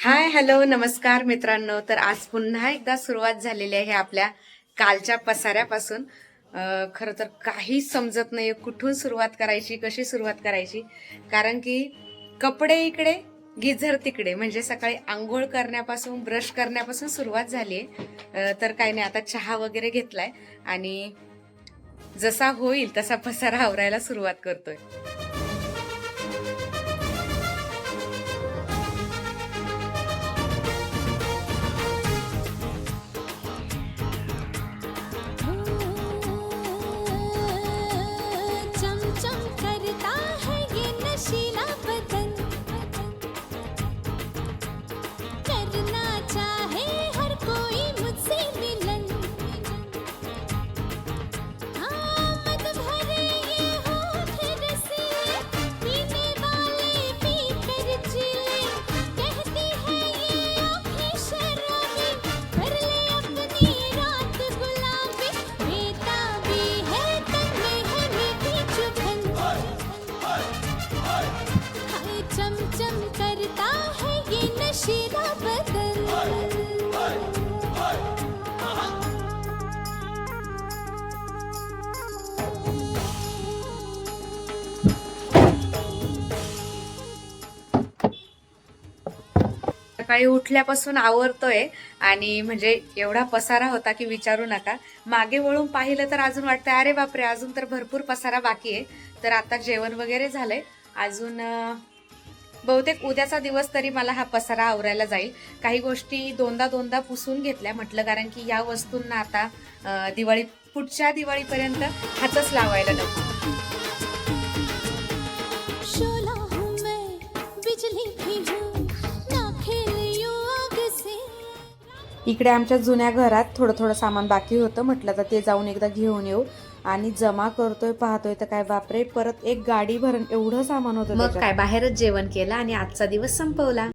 Hi hello नमस्कार मित्रांनो. तर आज पुन्हा एकदा सुरुवात झालेली आहे आपल्या कालच्या पसाऱ्यापासून. खरं तर काही समजत नाही कुठून सुरुवात करायची, कशी सुरुवात करायची. कारण की कपडे इकडे, गिझर तिकडे, म्हणजे सकाळी आंघोळ करण्यापासून, ब्रश करण्यापासून सुरुवात झाली आहे. तर काही नाही, आता चहा वगैरे घेतलाय आणि जसा होईल तसा पसारा आवरायला सुरुवात करतोय. चमचम करता है ये नशीला बदन, करना चाहे हर कोई मुझसे मिलन। हाँ मत भरे ये होठ रसीले, पीने वाले पी कर जिले। कहती है ये आँखें शराबी, कर ले अपनी रात गुलाबी। बेताबी है तन में है मीठी चुभन, हाय चमचम करता है ये नशीला बदन। सकाळी उठल्यापासून आवरतोय आणि म्हणजे एवढा पसारा होता की विचारू नका. मागे वळून पाहिलं तर अजून वाटतं अरे बापरे, अजून तर भरपूर पसारा बाकी आहे. तर आता जेवण वगैरे झालंय. अजून बहुतेक उद्याचा दिवस तरी मला हा पसारा आवरायला जाईल. काही गोष्टी दोनदा पुसून घेतल्या म्हटलं, कारण की या वस्तूंना आता पुढच्या दिवाळीपर्यंत हातच लावायला नको. शोला हूँ मैं, बिजली भी हूँ, ना खेल यूं आग से। इकडे आमच्या जुन्या घरात थोडं सामान बाकी होतं, म्हटलं तर ते जाऊन एकदा घेऊन येऊ. आणि जमा करतोय, पाहतोय तर काय बापरे, परत एक गाडी भरून एवढं सामान होतं. मग काय बाहेरच जेवण केलं आणि आजचा दिवस संपवला.